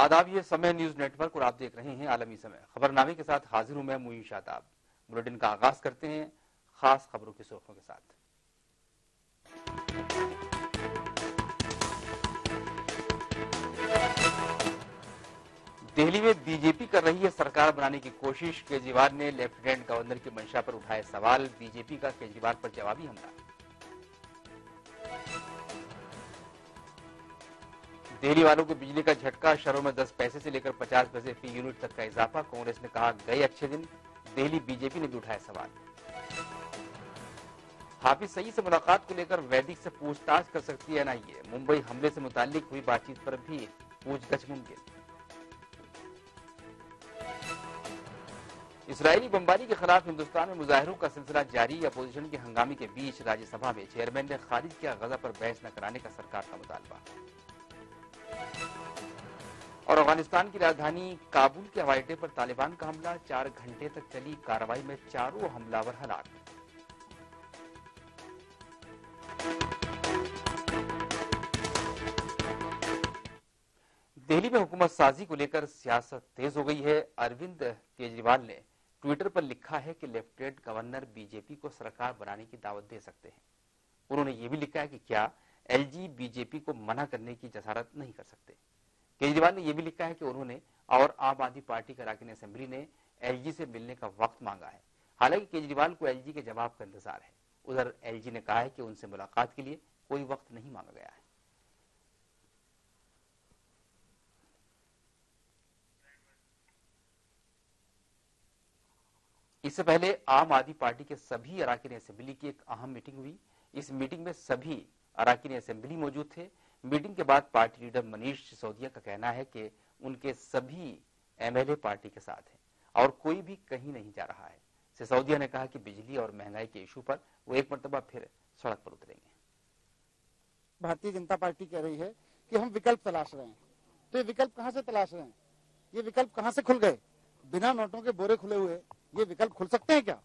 आदाब, ये समय न्यूज नेटवर्क और आप देख रहे हैं आलमी समय। खबरनामे के साथ हाजिर हूं मैं मुईन शादाब। बुलेटिन का आगाज करते हैं खास खबरों की सुर्खियों के साथ। दिल्ली में बीजेपी कर रही है सरकार बनाने की कोशिश। केजरीवाल ने लेफ्टिनेंट गवर्नर की मंशा पर उठाए सवाल। बीजेपी का केजरीवाल पर जवाबी हमला। दिल्ली वालों को बिजली का झटका। शहरों में 10 पैसे से लेकर 50 पैसे फी यूनिट तक का इजाफा। कांग्रेस ने कहा गए अच्छे दिन। दिल्ली बीजेपी ने भी उठाए सवाल। हाफिज सईद से मुलाकात को लेकर वैदिक से पूछताछ कर सकती है एनआईए। मुंबई हमले से मुताल्लिक हुई बातचीत पर भी पूछताछ मुमकिन। इस्राएली बमबारी के खिलाफ हिंदुस्तान में मुजाहिरों का सिलसिला जारी। अपोजिशन के हंगामे के बीच राज्यसभा में चेयरमैन ने खारिज किया गजा पर बहस न कराने का सरकार का मुतालबा। और अफगानिस्तान की राजधानी काबुल के हवाई अड्डे पर तालिबान का हमला। 4 घंटे तक चली कार्रवाई में चारों हमलावर हलाक। दिल्ली में हुकूमत साजी को लेकर सियासत तेज हो गई है। अरविंद केजरीवाल ने ट्विटर पर लिखा है कि लेफ्टिनेंट गवर्नर बीजेपी को सरकार बनाने की दावत दे सकते हैं। उन्होंने ये भी लिखा है कि क्या एलजी बीजेपी को मना करने की जसारत नहीं कर सकते। केजरीवाल ने यह भी लिखा है कि उन्होंने और आम आदमी पार्टी के अरकान असेंबली ने एलजी से मिलने का वक्त मांगा है। हालांकि केजरीवाल को एलजी के जवाब का इंतजार है। उधर एलजी ने कहा है कि उनसे मुलाकात के लिए कोई वक्त नहीं मांगा गया है। इससे पहले आम आदमी पार्टी के सभी अरकान असेंबली की एक अहम मीटिंग हुई। इस मीटिंग में सभी अरकान असेंबली मौजूद थे। मीटिंग के बाद पार्टी लीडर मनीष सिसोदिया का कहना है कि उनके सभी एमएलए पार्टी के साथ हैं और कोई भी कहीं नहीं जा रहा है। सिसोदिया ने कहा कि बिजली और महंगाई के इशू पर वो एक मरतबा फिर सड़क पर उतरेंगे। भारतीय जनता पार्टी कह रही है कि हम विकल्प तलाश रहे हैं। तो ये विकल्प कहां से तलाश रहे हैं? ये विकल्प कहां से खुल गए? बिना नोटों के बोरे खुले हुए ये विकल्प खुल सकते हैं क्या?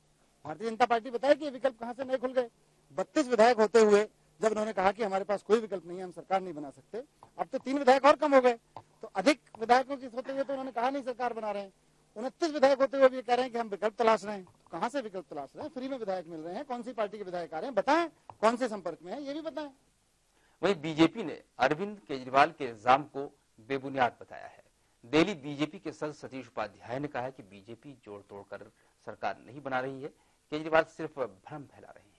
भारतीय जनता पार्टी बताए कि ये विकल्प कहां से नहीं खुल गए। 32 विधायक होते हुए जब उन्होंने कहा कि हमारे पास कोई विकल्प नहीं है, हम सरकार नहीं बना सकते, अब तो 3 विधायक और कम हो गए। तो अधिक विधायकों की होते हुए तो उन्होंने कहा नहीं सरकार बना रहे हैं। 29 विधायक होते हुए भी कह रहे हैं कि हम विकल्प तलाश रहे हैं। तो कहां से विकल्प तलाश रहे हैं? फ्री में विधायक मिल रहे हैं। कौन सी पार्टी के विधायक आ रहे हैं बताएं, कौन से संपर्क में है ये भी बताएं। वहीं बीजेपी ने अरविंद केजरीवाल के इल्जाम को बेबुनियाद बताया है। दिल्ली बीजेपी के सदस्य सतीश उपाध्याय ने कहा है कि बीजेपी जोड़ तोड़कर सरकार नहीं बना रही है, केजरीवाल सिर्फ भ्रम फैला रहे हैं।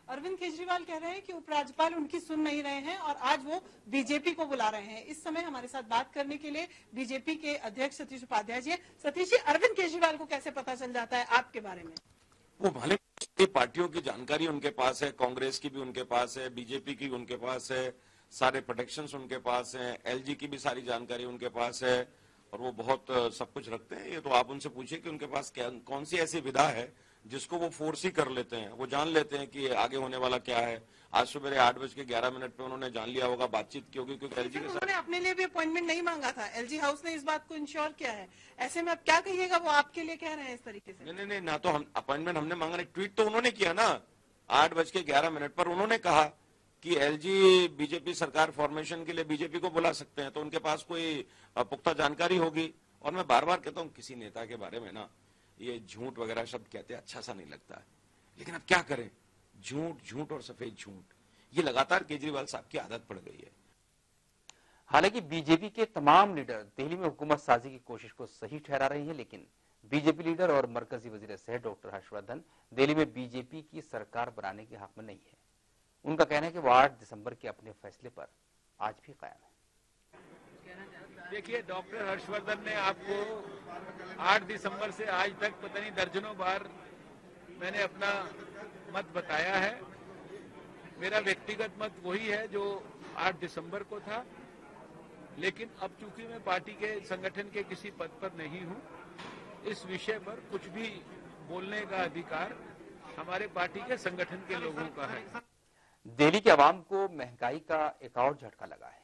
अरविंद केजरीवाल कह रहे हैं कि उपराज्यपाल उनकी सुन नहीं रहे हैं और आज वो बीजेपी को बुला रहे हैं। इस समय हमारे साथ बात करने के लिए बीजेपी के अध्यक्ष सतीश उपाध्याय जी। सतीश जी, अरविंद केजरीवाल को कैसे पता चल जाता है आपके बारे में? वो भले पार्टियों की जानकारी उनके पास है, कांग्रेस की भी उनके पास है, बीजेपी की उनके पास है, सारे प्रोटेक्शंस उनके पास है, एलजी की भी सारी जानकारी उनके पास है और वो बहुत सब कुछ रखते हैं। ये तो आप उनसे पूछिए कि उनके पास कौन सी ऐसी विधा है जिसको वो फोर्स ही कर लेते हैं। वो जान लेते हैं कि आगे होने वाला क्या है। आज सुबह 8:11 पे उन्होंने जान लिया होगा, बातचीत की होगी, क्योंकि एलजी के साथ उन्होंने अपने लिए भी अपॉइंटमेंट नहीं मांगा था। एलजी हाउस ने इस बात को इंश्योर किया है। ऐसे में अब क्या कहिएगा, वो आपके लिए कह रहे हैं इस तरीके से? नहीं, ना तो हम अपॉइंटमेंट हमने मांगा, नहीं, ट्वीट तो उन्होंने किया ना 8:11 पर। उन्होंने कहा कि एलजी बीजेपी सरकार फॉर्मेशन के लिए बीजेपी को बुला सकते हैं, तो उनके पास कोई पुख्ता जानकारी होगी। और मैं बार बार कहता हूं किसी नेता के बारे में ना ये झूठ वगैरह शब्द कहते हैं, अच्छा सा नहीं लगता है, लेकिन अब क्या करें, झूठ और सफेद झूठ ये लगातार केजरीवाल साहब की आदत पड़ गई है। हालांकि बीजेपी के तमाम लीडर दिल्ली में हुकूमत साजी की कोशिश को सही ठहरा रहे हैं, लेकिन बीजेपी लीडर और मरकजी वजीर सेहत डॉक्टर हर्षवर्धन दिल्ली में बीजेपी की सरकार बनाने के हक में नहीं है। उनका कहना है कि वो 8 दिसंबर के अपने फैसले पर आज भी कायम है। देखिए, डॉक्टर हर्षवर्धन ने आपको 8 दिसंबर से आज तक पता नहीं दर्जनों बार मैंने अपना मत बताया है। मेरा व्यक्तिगत मत वही है जो 8 दिसंबर को था, लेकिन अब चूंकि मैं पार्टी के संगठन के किसी पद पर नहीं हूं, इस विषय पर कुछ भी बोलने का अधिकार हमारे पार्टी के संगठन के लोगों का है। दिल्ली के आवाम को महंगाई का एक और झटका लगा है।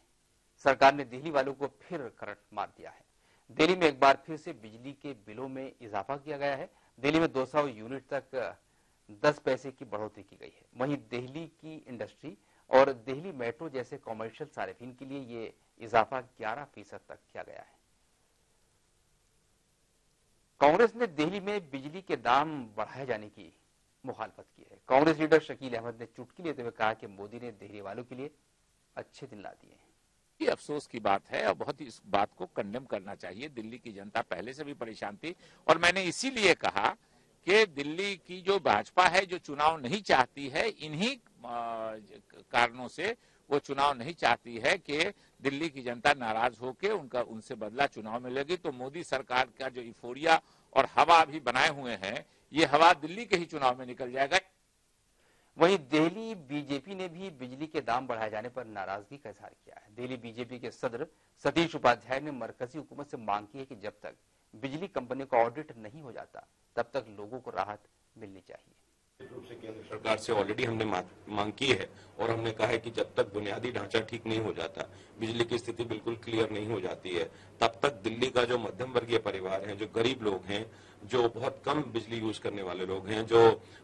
सरकार ने दिल्ली वालों को फिर करंट मार दिया है। दिल्ली में एक बार फिर से बिजली के बिलों में इजाफा किया गया है। दिल्ली में 200 यूनिट तक 10 पैसे की बढ़ोतरी की गई है। वहीं दिल्ली की इंडस्ट्री और दिल्ली मेट्रो मेट्रो जैसे कॉमर्शियल सार्फिन के लिए ये इजाफा 11% तक किया गया है। कांग्रेस ने दिल्ली में बिजली के दाम बढ़ाए जाने की मुखालफत की है। कांग्रेस लीडर शकील अहमद ने चुटकी लेते हुए कहा कि मोदी ने दिल्ली वालों के लिए अच्छे दिन ला दिए हैं। ये अफसोस की बात है और बहुत ही इस बात को कंडेम करना चाहिए। दिल्ली की जनता पहले से भी परेशान थी और मैंने इसीलिए कहा कि दिल्ली की जो भाजपा है जो चुनाव नहीं चाहती है, इन्हीं कारणों से वो चुनाव नहीं चाहती है कि दिल्ली की जनता नाराज होकर उनसे बदला चुनाव में लगी। तो मोदी सरकार का जो इफोरिया और हवा अभी बनाए हुए हैं, ये हवा दिल्ली के ही चुनाव में निकल जाएगा। वहीं दिल्ली बीजेपी ने भी बिजली के दाम बढ़ाए जाने पर नाराजगी का इजहार किया है। दिल्ली बीजेपी के सदर सतीश उपाध्याय ने मरकजी हुकूमत से मांग की है कि जब तक बिजली कंपनी का ऑडिट नहीं हो जाता तब तक लोगों को राहत मिलनी चाहिए। रूप से केंद्र सरकार से ऑलरेडी हमने मांग की है और हमने कहा है कि जब तक बुनियादी ढांचा ठीक नहीं हो जाता, बिजली की स्थिति बिल्कुल क्लियर नहीं हो जाती है, तब तक दिल्ली का जो मध्यम वर्गीय परिवार है, जो गरीब लोग हैं, जो बहुत कम बिजली यूज करने वाले लोग हैं, जो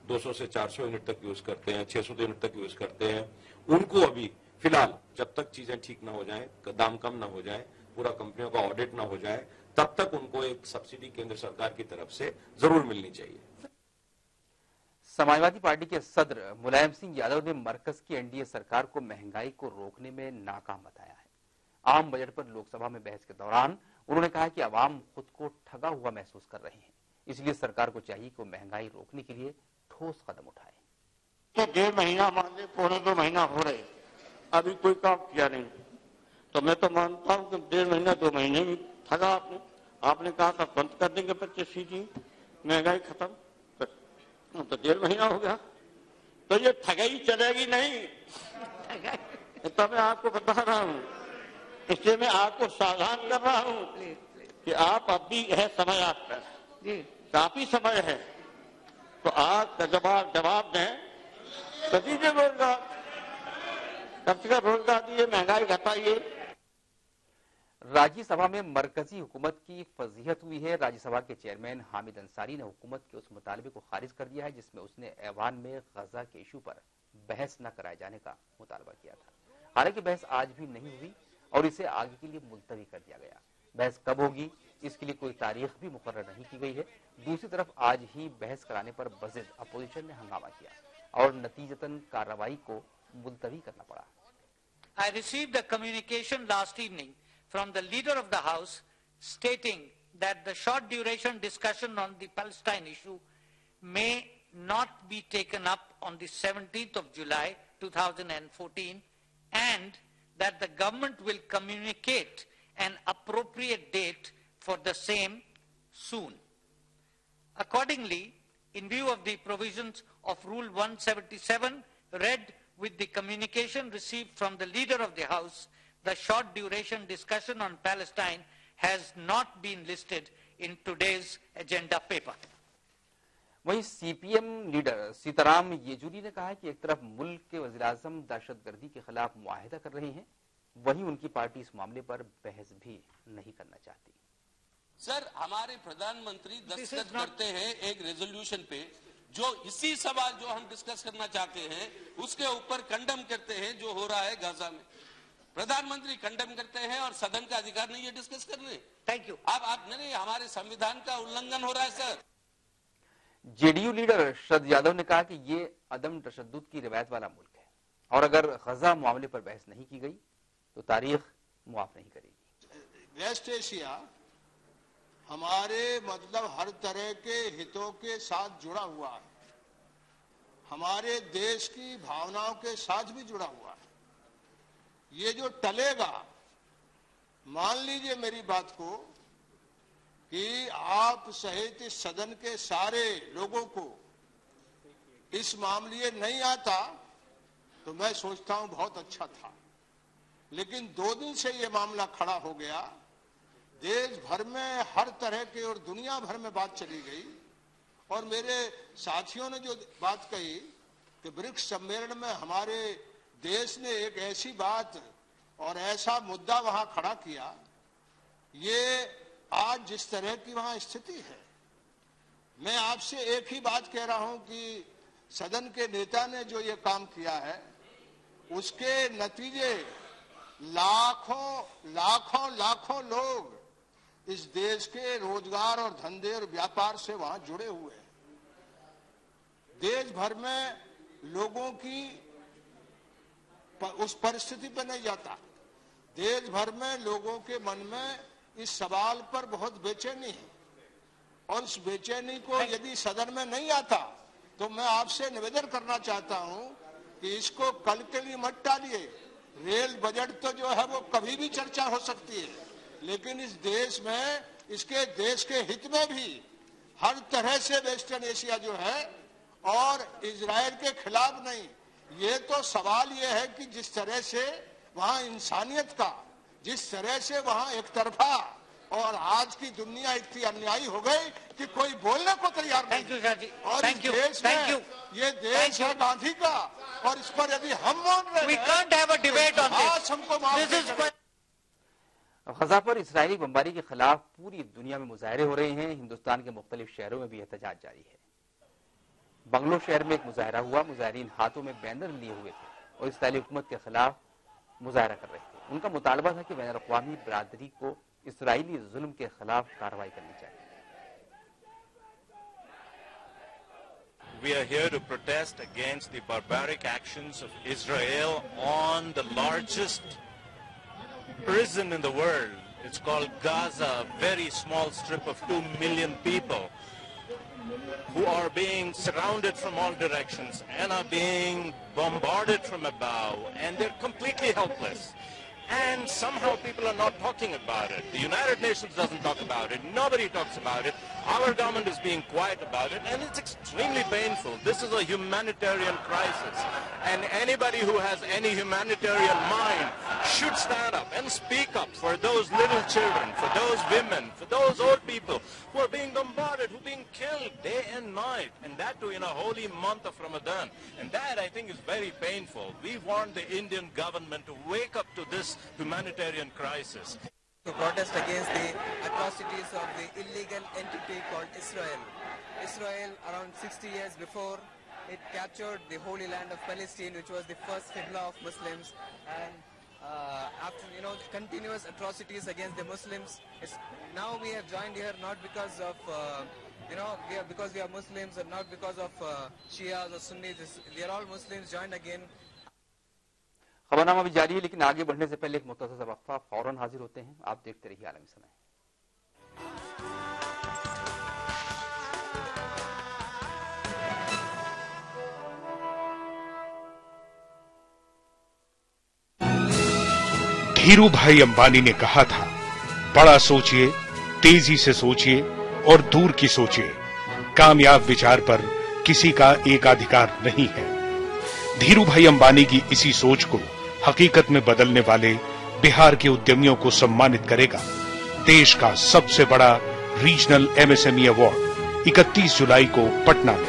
200 से 400 यूनिट तक यूज करते हैं, 600 यूनिट तक यूज करते हैं, उनको अभी फिलहाल जब तक चीजें ठीक ना हो जाए, दाम कम ना हो जाए, पूरा कंपनियों का ऑडिट ना हो जाए, तब तक उनको एक सब्सिडी केंद्र सरकार की तरफ से जरूर मिलनी चाहिए। समाजवादी पार्टी के सदर मुलायम सिंह यादव ने मरकज की एनडीए सरकार को महंगाई को रोकने में नाकाम बताया है। आम बजट पर लोकसभा में बहस के दौरान उन्होंने कहा कि आवाम खुद को ठगा हुआ महसूस कर रहे हैं, इसलिए सरकार को चाहिए कि महंगाई रोकने के लिए ठोस कदम उठाए। तो 1.5 महीना मान ले, 1.25 महीना हो रहे, अभी कोई काम किया नहीं, तो मैं तो मानता हूँ कि 1.5 महीना 2 महीने में ठगा आपने कहा था बंद कर देंगे 25 फीसदी महंगाई खत्म, तो 1.5 महीना हो गया, तो ये ठगाई चलेगी नहीं। तो मैं आपको बता रहा हूँ, इसलिए मैं आपको सावधान कर रहा हूँ कि आप अभी है समय आपका, काफी समय है, तो आप जवाब दें तो दीजिए रोजगार, कब से रोजगार दिए, महंगाई घटाइए। राज्यसभा में मरकजी हुकूमत की फजीहत हुई है। राज्यसभा के चेयरमैन हामिद अंसारी ने हुकूमत के उस मुतालबे को खारिज कर दिया है जिसमें उसने ऐवान में गजा के इशू पर बहस न कराए जाने का मुतालबा किया था। हालांकि बहस आज भी नहीं हुई और इसे आगे के लिए मुलतवी कर दिया गया। बहस कब होगी इसके लिए कोई तारीख भी मुकर्रर नहीं की गई है। दूसरी तरफ आज ही बहस कराने पर बजिद अपोजिशन ने हंगामा किया और नतीजतन कार्रवाई को मुलतवी करना पड़ा। I received a communication last evening from the leader of the House stating that the short duration discussion on the Palestine issue may not be taken up on the 17th of July 2014 and that the government will communicate an appropriate date for the same soon. Accordingly, in view of the provisions of Rule 177 read with the communication received from the leader of the House, the short duration discussion on Palestine has not been listed in today's agenda paper. वहीं CPM leader Sitaram Yechury ने कहा है कि एक तरफ मुल्क के वज़ीर-ए-आज़म दहशतगर्दी के खिलाफ मुआहिदा कर रहे हैं, वहीं उनकी पार्टी इस मामले पर बहस भी नहीं करना चाहती। सर, हमारे प्रधानमंत्री दस्तखत करते हैं एक रेजोल्यूशन पे, जो इसी सवाल जो हम डिस्कस करना चाहते हैं उसके ऊपर कंडेम करते हैं जो हो रहा है गाजा में। प्रधानमंत्री कंडेम करते हैं और सदन का अधिकार नहीं है डिस्कस करने। Thank you. आप नहीं, हमारे संविधान का उल्लंघन हो रहा है sir. JDU leader Sharad Yadav ने कहा कि ये अदम तशद्दुद की रिवायत वाला मुल्क है और अगर गजा मामले पर बहस नहीं की गई तो तारीख मुआफ नहीं करेगी। वेस्ट एशिया हमारे मतलब हर तरह के हितों के साथ जुड़ा हुआ है, हमारे देश की भावनाओं के साथ भी जुड़ा हुआ है। ये जो टलेगा, मान लीजिए मेरी बात को कि आप सहित इस सदन के सारे लोगों को इस मामले नहीं आता तो मैं सोचता हूं बहुत अच्छा था, लेकिन 2 दिन से ये मामला खड़ा हो गया। देश भर में हर तरह के और दुनिया भर में बात चली गई और मेरे साथियों ने जो बात कही कि ब्रिक्स सम्मेलन में हमारे देश ने एक ऐसी बात और ऐसा मुद्दा वहां खड़ा किया, ये आज जिस तरह की वहां स्थिति है, मैं आपसे एक ही बात कह रहा हूं कि सदन के नेता ने जो ये काम किया है उसके नतीजे लाखों लोग इस देश के रोजगार और धंधे और व्यापार से वहां जुड़े हुए हैं। देश भर में लोगों की उस परिस्थिति पर नहीं जाता। देश भर में लोगों के मन में इस सवाल पर बहुत बेचैनी है और इस बेचैनी को यदि सदन में नहीं आता तो मैं आपसे निवेदन करना चाहता हूं कि इसको कल के लिए मत टालिए। रेल बजट तो जो है वो कभी भी चर्चा हो सकती है, लेकिन इस देश में, इसके देश के हित में भी हर तरह से वेस्टर्न एशिया जो है और इजराइल के खिलाफ नहीं। ये तो सवाल ये है कि जिस तरह से वहां इंसानियत का, जिस तरह से वहां एक तरफा और आज की दुनिया इतनी अन्यायी हो गई कि कोई बोलने को तैयार नहीं। और इस देश में ये देश है गांधी का और इस पर यदि हम मान रहे हैं हमको माफ। गजा पर इस्राएली बमबारी के खिलाफ पूरी दुनिया में मुजाहरे हो रहे हैं। हिंदुस्तान के मुख्तलिफ शहरों में भी एहतजाज जारी है। बंगलो शहर में एक मुजाहरा हुआ। मुजाहरीन हाथों में बैनर लिए हुए थे और इस्राएली हुकूमत के खिलाफ मुजाहरा कर रहे थे। उनका मुतालबा था कि बैनुल अक़वामी बरादरी को इस्राएली जुल्म के खिलाफ कार्रवाई करनी चाहिए। We are here to protest against the barbaric actions of Israel on the largest prison in the world. It's called Gaza, a very small strip of 2 million people who are being surrounded from all directions and are being bombarded from above, and they're completely helpless. And somehow people are not talking about it. The United Nations doesn't talk about it. Nobody talks about it. Our government is being quiet about it, and it's extremely painful. This is a humanitarian crisis, and anybody who has any humanitarian mind should stand up and speak up for those little children, for those women, for those old people who are being bombarded, who are being killed day and night, and that too in a holy month of Ramadan. And that, I think, is very painful. We want the Indian government to wake up to this humanitarian crisis. To protest against the atrocities of the illegal entity called Israel. Israel, around 60 years before, it captured the Holy Land of Palestine, which was the first Qibla of Muslims, and after continuous atrocities against the Muslims, now we have joined here not because of because we are Muslims and not because of Shias or Sunnis. We are all Muslims joined again. खबरनामा भी जारी है, लेकिन आगे बढ़ने से पहले एक मुख्तसर सा वक्फा, फौरन हाजिर होते हैं। आप देखते रहिए आलमी समय। धीरू भाई अंबानी ने कहा था, बड़ा सोचिए, तेजी से सोचिए और दूर की सोचिए। कामयाब विचार पर किसी का एकाधिकार नहीं है। धीरू भाई अंबानी की इसी सोच को हकीकत में बदलने वाले बिहार के उद्यमियों को सम्मानित करेगा देश का सबसे बड़ा रीजनल एमएसएमई अवार्ड 31 जुलाई को पटना में।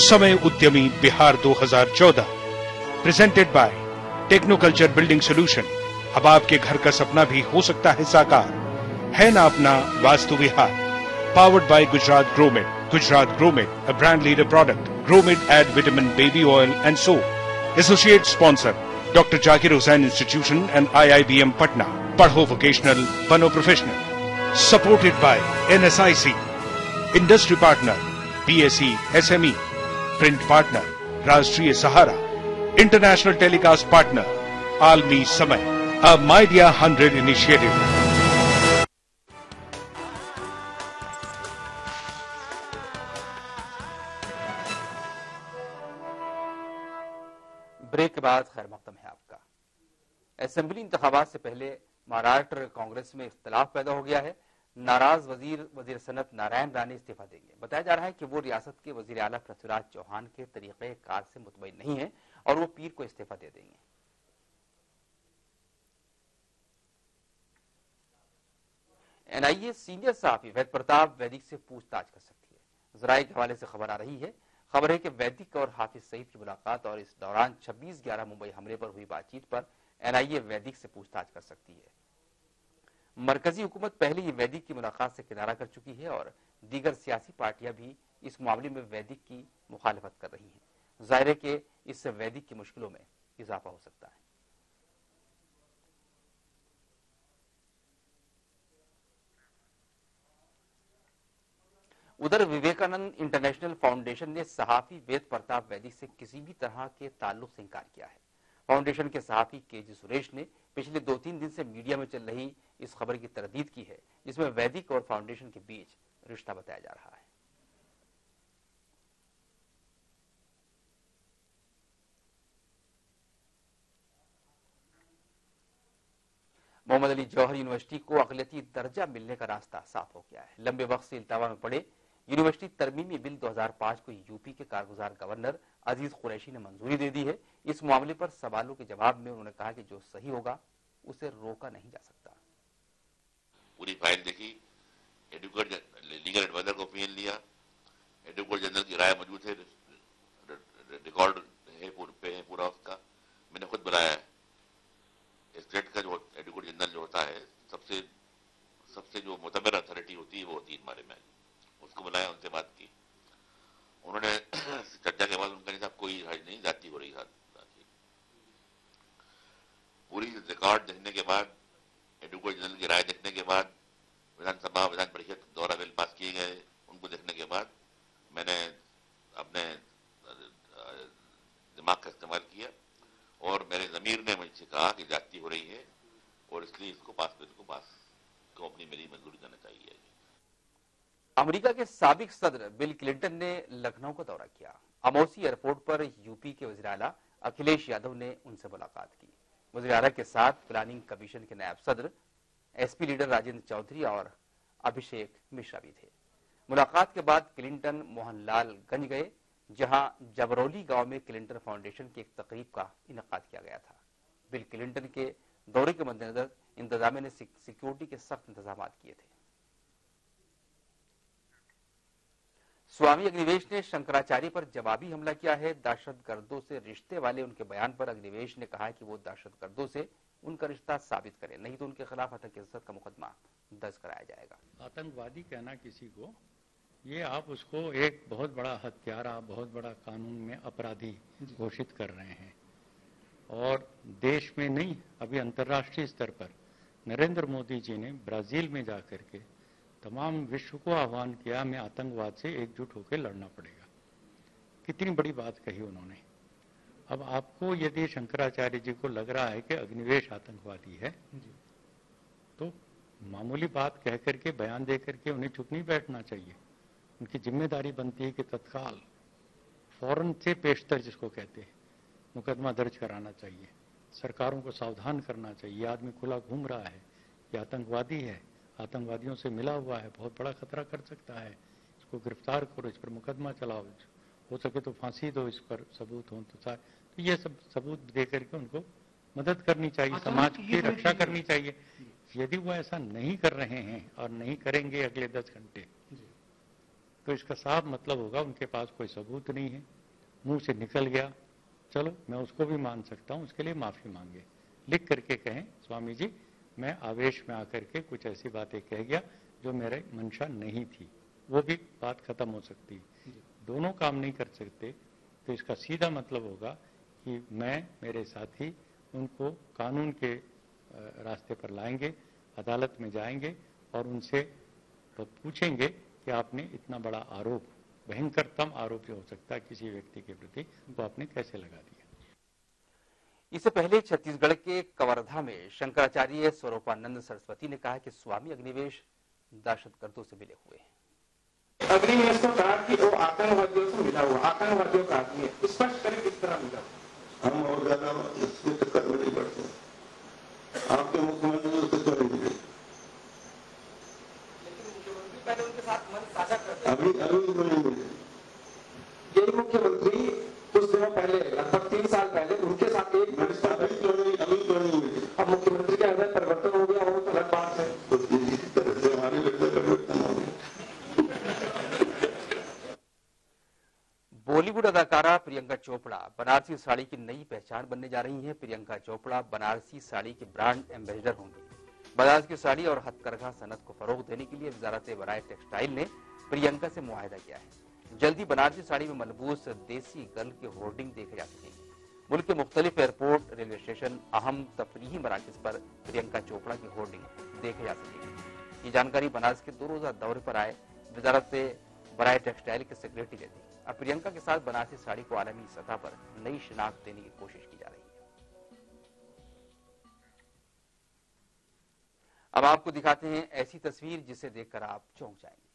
समय उद्यमी Bihar 2014 presented by Technoculture building solution. अब आपके घर का सपना भी हो सकता है साकार। है ना अपना Vastu Vihar. Powered by Gujarat Gromed. Gujarat Gromed, a brand leader product. Gromid add vitamin baby oil and soap. Associate sponsor Dr. Zakir Hussain Institution and IIBM Patna. Padho vocational, bano professional. Supported by NSIC. Industry partner BSE SME. Print partner Rashtriya Sahara. International telecast partner Almi Samay. A Media 100 initiative. Break के बाद खैर मकदम है आपका। Assembly इंतखाबात से पहले महाराष्ट्र कांग्रेस में इख्तलाफ पैदा हो गया है। नाराज वजीर सनत नारायण राणे इस्तीफा देंगे। बताया जा रहा है कि वो रियासत के वजीर आला पृथ्वीराज चौहान के तरीके कार से मुतमईन नहीं है और वो पीर को इस्तीफा दे देंगे। एनआईए सीनियर सहाफी वैद प्रताप वैदिक से पूछताछ कर सकती है। जराये के हवाले से खबर आ रही है। खबर है कि वैदिक और हाफिज सईद की मुलाकात और इस दौरान 26/11 मुंबई हमले पर हुई बातचीत पर एनआईए वैदिक से पूछताछ कर सकती है। मरकजी हुकूमत पहले ही वैदिक की मुलाकात से किनारा कर चुकी है और दीगर सियासी पार्टियां भी इस मामले में वैदिक की मुखालिफत कर रही हैं। जाहिर है कि इससे वैदिक की मुश्किलों में इजाफा हो सकता है। उधर विवेकानंद इंटरनेशनल फाउंडेशन ने सहाफी वेद प्रताप वैदी से किसी भी तरह के ताल्लुक से इनकार किया है। फाउंडेशन के सहाफी केजी सुरेश ने पिछले 2-3 दिन से मीडिया में चल रही इस खबर की तरदीद की है, जिसमें वैदिक और फाउंडेशन के बीच रिश्ता बताया जा रहा है। मोहम्मद अली जौहर यूनिवर्सिटी को अक़लियती दर्जा मिलने का रास्ता साफ हो गया है। लंबे वक्त से इल्तवा में पड़े यूनिवर्सिटी तरमीमी बिल 2005 को यूपी के कारगुजार गवर्नर अजीज कुरैशी ने मंजूरी दे दी है। इस मामले पर सवालों के जवाब में उन्होंने कहा कि जो सही होगा उसे रोका नहीं जा सकता। पूरी फाइल देखी, एडवोकेट लीगल एडवाइजर का ओपिनियन लिया, एडवोकेट जनरल की राय मौजूद है, रिकॉर्ड है पूरा उसका। मैंने खुद बुलाया है स्टेट का जो एडवोकेट जनरल जो होता है, सबसे जो मोतबर अथॉरिटी होती है वो होती है हमारे में, उसको बुलाया, उनसे बात की। उन्होंने चर्चा के बाद उनका नहीं साहब कोई हर्ज नहीं, जाती हो रही है। पूरी रिकॉर्ड देखने के बाद, एडवोकेट जनरल की राय देखने के बाद, विधानसभा विधान परिषद द्वारा बिल पास किए गए उनको देखने के बाद मैंने अपने दिमाग का इस्तेमाल किया और मेरे ज़मीर ने मुझसे कहा कि जाती हो रही है और इसलिए इसको पास को अपनी मेरी मंजूरी देना चाहिए। अमेरिका के साबिक सदर बिल क्लिंटन ने लखनऊ का दौरा किया। अमौसी एयरपोर्ट पर यूपी के वज़ीर आला अखिलेश यादव ने उनसे मुलाकात की। वज़ीर आला के साथ प्लानिंग कमीशन के नायब सदर, एसपी लीडर राजेंद्र चौधरी और अभिषेक मिश्रा भी थे। मुलाकात के बाद क्लिंटन मोहनलालगंज गए, जहां जबरौली गांव में क्लिंटन फाउंडेशन की एक तकरीब का इनेकाद किया गया था। बिल क्लिंटन के दौरे के मद्देनजर इंतजामिया ने सिक्योरिटी के सख्त इंतजाम किए थे। स्वामी अग्निवेश ने शंकराचार्य पर जवाबी हमला किया है। दहशतगर्दों से रिश्ते वाले उनके बयान पर अग्निवेश ने कहा है कि वो दहशतगर्दों से उनका रिश्ता साबित करें, नहीं तो उनके खिलाफ हत्या इज्जत का मुकदमा दर्ज कराया जाएगा। आतंकवादी कहना किसी को, ये आप उसको एक बहुत बड़ा हत्यारा, बहुत बड़ा कानून में अपराधी घोषित कर रहे हैं। और देश में नहीं, अभी अंतर्राष्ट्रीय स्तर पर नरेंद्र मोदी जी ने ब्राजील में जाकर के तमाम विश्व को आह्वान किया, हमें आतंकवाद से एकजुट होकर लड़ना पड़ेगा। कितनी बड़ी बात कही उन्होंने। अब आपको यदि शंकराचार्य जी को लग रहा है कि अग्निवेश आतंकवादी है, तो मामूली बात कह करके, बयान दे करके उन्हें चुप नहीं बैठना चाहिए। उनकी जिम्मेदारी बनती है कि तत्काल फौरन से पेशतर जिसको कहते हैं, मुकदमा दर्ज कराना चाहिए। सरकारों को सावधान करना चाहिए। ये आदमी खुला घूम रहा है, ये आतंकवादी है, आतंकवादियों से मिला हुआ है, बहुत बड़ा खतरा कर सकता है, इसको गिरफ्तार करो, इस पर मुकदमा चलाओ, हो सके तो फांसी दो, इस पर सबूत हो तो ये सब सबूत दे करके उनको मदद करनी चाहिए, समाज की रक्षा करनी चाहिए। यदि वो ऐसा नहीं कर रहे हैं और नहीं करेंगे अगले 10 घंटे, तो इसका साफ मतलब होगा उनके पास कोई सबूत नहीं है, मुंह से निकल गया, चलो मैं उसको भी मान सकता हूं, उसके लिए माफी मांगे, लिख करके कहें स्वामी जी मैं आवेश में आकर के कुछ ऐसी बातें कह गया जो मेरे मंशा नहीं थी, वो भी बात खत्म हो सकती है। दोनों काम नहीं कर सकते तो इसका सीधा मतलब होगा कि मैं, मेरे साथी उनको कानून के रास्ते पर लाएंगे, अदालत में जाएंगे और उनसे तो पूछेंगे कि आपने इतना बड़ा आरोप, भयंकरतम आरोप जो हो सकता है किसी व्यक्ति के प्रति, वो आपने कैसे लगा दिया। इससे पहले छत्तीसगढ़ के कवर्धा में शंकराचार्य स्वरूपानंद सरस्वती ने कहा कि स्वामी अग्निवेश दहशतगर्दों से मिले हुए हैं। अग्निवेश को कहा कि वो आतंकवादियों से मिला हुआ, आतंकवादियों का आदमी है, स्पष्ट करें किस तरह मिला। हम और ज्यादा इसमें तो कर नहीं पड़ते, आपके मुख्यमंत्री उसको क्यों नहीं मिले? लेकिन मुख्यमंत्री पहले उनके साथ मन साझा करते, अभी तो नहीं मिले। यही मुख्यमंत्री कुछ दिनों पहले, लगभग 3 साल पहले उनके साथ एक अभी तो नहीं मिले। अब मुख्यमंत्री का अंदर परिवर्तन हो गया हो तो अलग बात है। तो इसी तरह से हमारे लगता परिवर्तन हो गया। बॉलीवुड अदाकारा प्रियंका चोपड़ा बनारसी साड़ी की नई पहचान बनने जा रही हैं। प्रियंका चोपड़ा बनारसी साड़ी के ब्रांड एम्बेसडर होंगी। बनारस की साड़ी और हथकरघा सनत को फरोग देने के लिए वजारत बराए टेक्सटाइल ने प्रियंका से मुआहदा किया है। जल्दी बनारसी साड़ी में मलबूस देसी गर्ल के होर्डिंग देखे जा सकेंगे। मुल्क के मुख्तलिफ एयरपोर्ट, रेलवे स्टेशन, अहम तफरीही मराकज पर प्रियंका चोपड़ा की होर्डिंग देखे जा सकेगी। ये जानकारी बनारस के 2 रोजा दौरे पर आए वजारत बराए टेक्सटाइल के सेक्रेटरी ने दी। अब प्रियंका के साथ बनारसी साड़ी को आलमी सतह पर नई शिनाख्त देने की कोशिश की जा रही है। अब आपको दिखाते हैं ऐसी तस्वीर जिसे देखकर आप चौंक जाएंगे।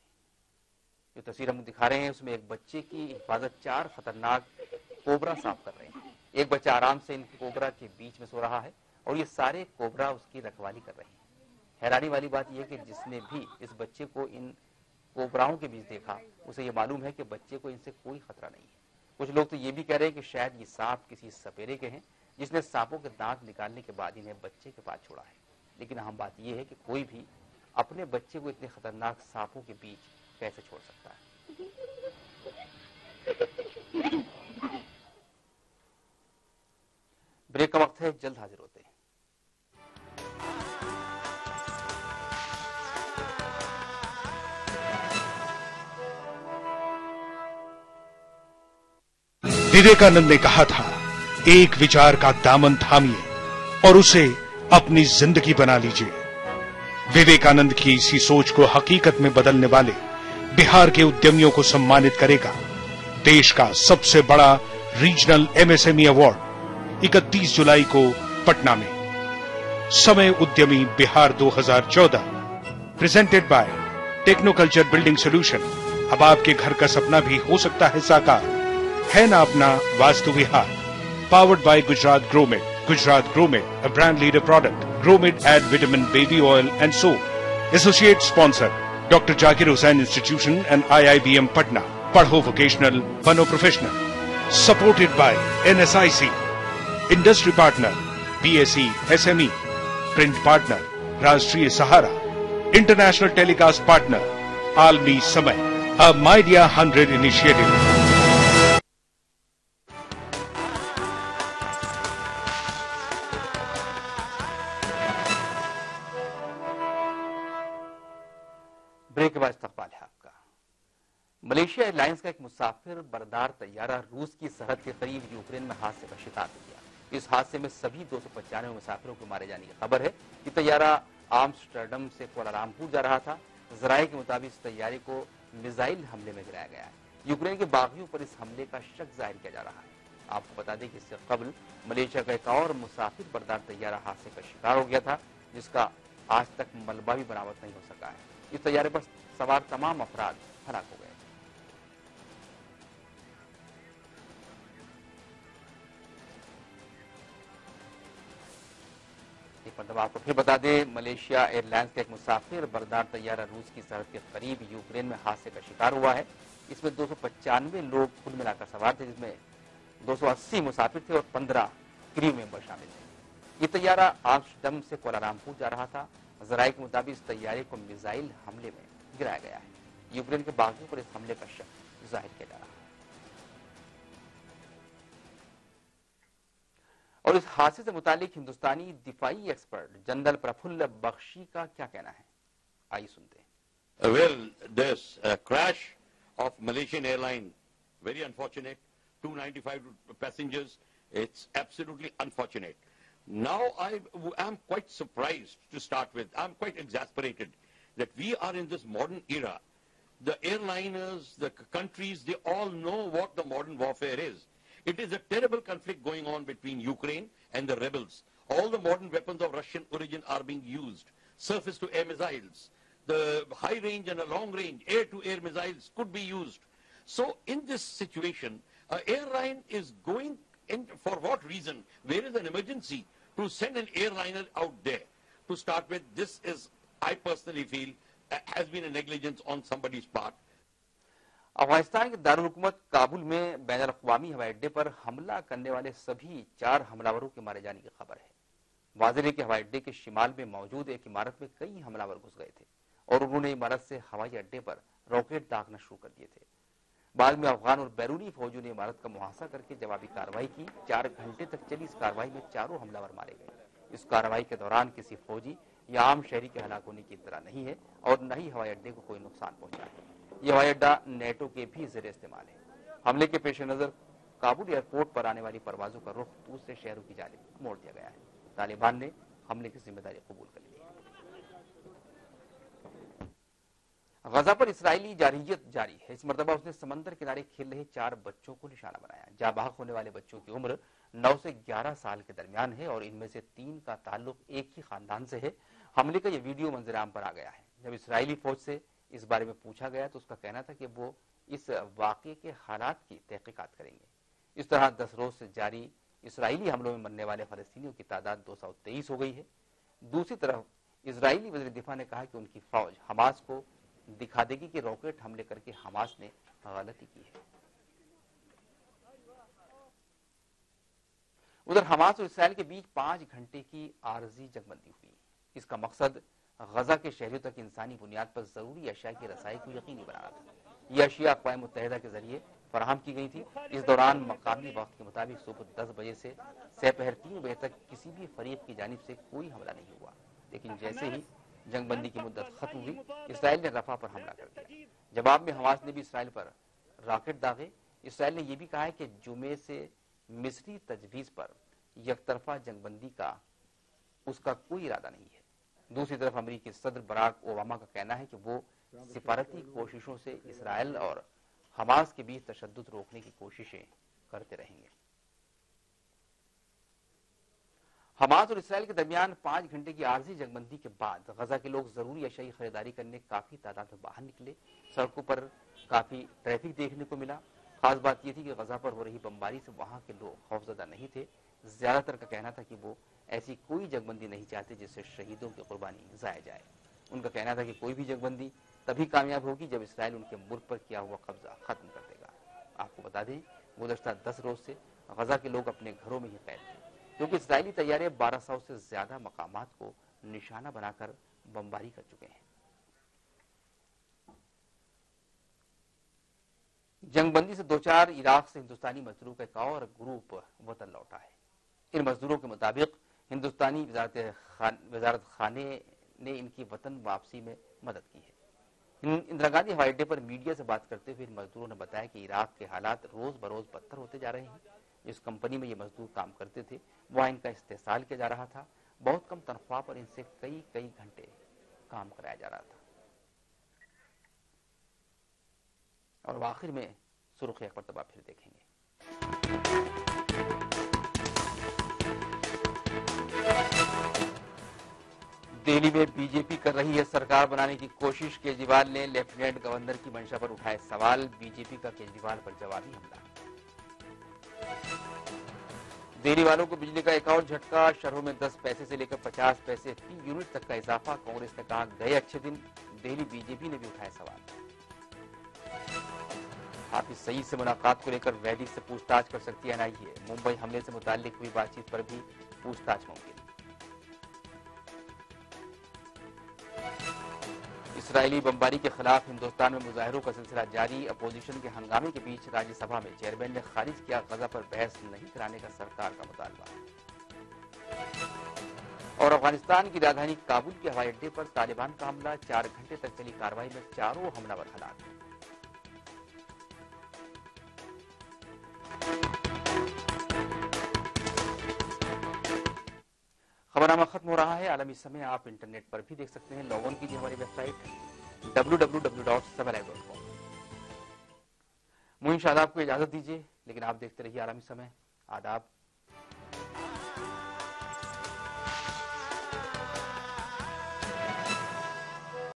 जो तस्वीर हम दिखा रहे हैं उसमें एक बच्चे की हिफाजत 4 खतरनाक कोबरा साफ कर रहे हैं। एक बच्चा आराम से इन कोबरा के बीच में सो रहा है और ये सारे कोबरा उसकी रखवाली कर रहे हैं। हैरानी वाली बात यह कि जिसने भी इस बच्चे को इन कोबराओं के बीच देखा उसे ये मालूम है कि बच्चे को इनसे कोई खतरा नहीं है। कुछ लोग तो ये भी कह रहे हैं कि शायद ये सांप किसी सपेरे के हैं जिसने सांपों के दांत निकालने के बाद इन्हें बच्चे के पास छोड़ा है। लेकिन अहम बात यह है कि कोई भी अपने बच्चे को इतने खतरनाक सांपों के बीच कैसे छोड़ सकता है। ब्रेक का वक्त है, जल्द हाजिर होते हैं। विवेकानंद ने कहा था, एक विचार का दामन थामिए और उसे अपनी जिंदगी बना लीजिए। विवेकानंद की इसी सोच को हकीकत में बदलने वाले बिहार के उद्यमियों को सम्मानित करेगा देश का सबसे बड़ा रीजनल एमएसएमई अवार्ड 31 जुलाई को पटना में। समय उद्यमी Bihar 2014 presented by Technoculture building solution. अब आपके घर का सपना भी हो सकता है साकार। है ना अपना Vastu Vihar. Powered by Gujarat Gromed. Gujarat Gromid, a brand leader product. Gromid add vitamin baby oil and soap. Associate sponsor, Dr. Zakir Hussain Institution and IIBM Patna. Padho Vocational, Bano Professional. Supported by NSIC. Industry partner, BSE, SME. Print partner, Rashtriya Sahara. International telecast partner, Almi Samay. A Media 100 initiative. Break के बाद इस्तकबाल है आपका। Malaysia airlines का एक मुसाफिर बरदार तैयारा रूस की सरहद के करीब यूक्रेन में हादसे का शिकार हो गया। इस हादसे में सभी 295 मुसाफिरों के मारे जाने की खबर है। ये तैयारा आम्स्टरडम से कुआलालंपुर जा रहा था। जराये के मुताबिक इस तैयारे को मिसाइल हमले में गिराया गया है। यूक्रेन के बागियों पर इस हमले का शक जाहिर किया जा रहा है। आपको बता दें कि इससे कबल मलेशिया का एक और मुसाफिर बरदार तैयारा हादसे का शिकार हो गया था, जिसका आज तक मलबा भी बरामद नहीं हो सका है। इस तैयारे पर सवार तमाम अफराद हलाक हो गए। आपको फिर बता दें, मलेशिया एयरलाइंस का एक मुसाफिर बरदार तैयारा रूस की सरहद के करीब यूक्रेन में हादसे का शिकार हुआ है। इसमें 295 लोग कुल मिलाकर सवार थे, जिसमें 280 मुसाफिर थे और 15 क्रू मेंबर शामिल थे। ये तैयारा आम्स्टरडम से कुआलालंपुर जा रहा था। जराये के मुताबिक इस तैयारे को मिसाइल हमले में गिराया गया है। यूक्रेन के बागियों पर इस हमले का शक जाहिर किया जा रहा है। और इस हादसे से मुतालिक हिंदुस्तानी दिफाई एक्सपर्ट जनरल प्रफुल्ल बख्शी का क्या कहना है, आइए सुनते हैं। Well, this crash of Malaysian airline, very unfortunate. 295 passengers. It's absolutely unfortunate. Now I am quite surprised to start with. I'm quite exasperated that we are in this modern era. The airliners, the countries, they all know what the modern warfare is. It is a terrible conflict going on between Ukraine and the rebels. All the modern weapons of Russian origin are being used. Surface-to-air missiles, the high-range and a long-range air-to-air missiles could be used. So in this situation, an airline is going in for what reason? There is an emergency to send an airliner out there. To start with, this is, I personally feel, has been a negligence on somebody's part. Afghanistan के दारुल हुकूमत काबुल में बैनुल अक़वामी हवाई अड्डे पर हमला करने वाले सभी 4 हमलावरों के मारे जाने की खबर है। वाज़ेह है कि हवाई अड्डे के शिमाल में मौजूद एक इमारत में कई हमलावर घुस गए थे और उन्होंने इमारत से हवाई अड्डे पर रॉकेट दागना शुरू कर दिए थे। बाद में अफगान और बैरूनी फौजियों ने इमारत का मुहासा करके जवाबी कार्रवाई की। 4 घंटे तक चली इस कार्रवाई में 4 हमलावर मारे गए। इस कार्रवाई के दौरान किसी फौजी या आम शहरी के हलाक होने की इत्तला नहीं है और न ही हवाई अड्डे को कोई नुकसान पहुंचा है। यह हवाई अड्डा नेटो के भी ज़ेरे इस्तेमाल है। हमले के पेश नजर काबुल एयरपोर्ट पर आने वाली परवाजों का रुख दूसरे शहरों की जानिब मोड़ दिया गया है। तालिबान ने हमले की जिम्मेदारी कबूल कर ली है। गजा पर इसराइली जारहियत जारी है। इस मरतबा उसने समंदर किनारे खेल रहे 4 बच्चों को निशाना बनाया। जाँ बहक होने वाले बच्चों की उम्र 9 से 11 साल के दरमियान है और इनमें से 3 का ताल्लुक एक ही खानदान से है। हमले का यह वीडियो मंजराम पर आ गया है। जब इसराइली फौज से इस बारे में पूछा गया तो उसका कहना था कि वो इस वाकये के हालात की तहकीकात करेंगे। इस तरह 10 रोज से जारी इसराइली हमलों में मरने वाले फलस्तीनियों की तादाद 223 हो गई है। दूसरी तरफ इजरायली वज़ीर दिफा ने कहा कि उनकी फौज हमास को दिखा देगी कि रॉकेट हमले करके हमास ने गलती की है। उधर हमास और इसराइल के बीच 5 घंटे की आरजी जंगबंदी हुई। इसका मकसद गजा के शहरियों तक इंसानी बुनियाद पर जरूरी अशिया की रसाई को यकीनी बनाना था। यह अशिया अक़वाम मुत्तहिदा के जरिए फराहम की गई थी। इस दौरान मकामी वक्त के मुताबिक सुबह 10 बजे से दोपहर 3 बजे तक किसी भी फरीक की जानिब से कोई हमला नहीं हुआ। लेकिन जैसे ही जंगबंदी की मुद्दत खत्म हुई, इसराइल ने रफा पर हमला कर दिया। जवाब में हमास ने भी इसराइल पर रॉकेट दागे। इसराइल ने यह भी कहा है कि जुमे से मिस्री तजवीज पर यकतरफा जंगबंदी का उसका कोई इरादा नहीं है। दूसरी तरफ अमेरिकी सदर बराक ओबामा का कहना है कि वो सिफारती कोशिशों से इसराइल और हमास के बीच तशद्दुद रोकने की कोशिशें करते रहेंगे। हमास और इसराइल के दरमियान 5 घंटे की आरजी जंगबंदी के बाद गजा के लोग जरूरी अशियाई खरीदारी करने काफी तादाद में बाहर निकले। सड़कों पर काफी ट्रैफिक देखने को मिला। खास बात यह थी कि गजा पर हो रही बमबारी से वहां के लोग खौफजदा नहीं थे। ज्यादातर का कहना था कि वो ऐसी कोई जंगबंदी नहीं चाहते जिससे शहीदों की कुर्बानी जाया जाए। उनका कहना था कि कोई भी जंगबंदी तभी कामयाब होगी जब इसराइल उनके मुल्क पर किया हुआ कब्जा खत्म कर देगा। आपको बता दें, गुज़श्ता 10 रोज से गजा के लोग अपने घरों में ही कैद थे क्योंकि इसराइली तैयारे 1200 से ज्यादा मकामात को निशाना बनाकर बमबारी कर चुके हैं। जंगबंदी से 2-4 इराक से हिंदुस्तानी मजदूरों का एक और ग्रुप वतन लौटा है। इन मजदूरों के मुताबिक हिंदुस्तानी वजारत खाने ने इनकी वतन वापसी में मदद की है। इंदिरा गांधी हवाई अड्डे पर मीडिया से बात करते हुए इन मजदूरों ने बताया कि इराक के हालात रोज बरोज बदतर होते जा रहे हैं। जिस कंपनी में ये मजदूर काम करते थे वहां इनका इस्तेसाल किया जा रहा था। बहुत कम तनख्वाह पर इनसे कई घंटे काम कराया जा रहा था। और आखिर में सुर्खी एक मरतबा फिर देखेंगे। दिल्ली में बीजेपी कर रही है सरकार बनाने की कोशिश। केजरीवाल ने लेफ्टिनेंट गवर्नर की मंशा पर उठाए सवाल। बीजेपी का केजरीवाल पर जवाबी हमला। दिल्ली वालों को बिजली का एक और झटका। शहरों में 10 पैसे से लेकर 50 पैसे फी यूनिट तक का इजाफा। कांग्रेस ने कहा गए अच्छे दिन। दिल्ली बीजेपी ने भी उठाए सवाल। हाफिज सईद से मुलाकात को लेकर वैली से पूछताछ कर सकती है एनआईए। मुंबई हमले से मुताल्लिक हुई बातचीत पर भी पूछताछ मुमकिन। इसराइली बमबारी के खिलाफ हिंदुस्तान में मुजाहिरों का सिलसिला जारी। अपोजिशन के हंगामे के बीच राज्यसभा में चेयरमैन ने खारिज किया गजा पर बहस नहीं कराने का सरकार का मुतालबा। और अफगानिस्तान की राजधानी काबुल के हवाई अड्डे पर तालिबान का हमला। 4 घंटे तक चली कार्रवाई में चारों हमलावर हलाक। खबरनामा खत्म हो रहा है। आलमी समय आप इंटरनेट पर भी देख सकते हैं। लॉग ऑन कीजिए हमारी वेबसाइट www.7live.com। मुइन शादाब को इजाजत दीजिए, लेकिन आप देखते रहिए आलमी समय। आदाब।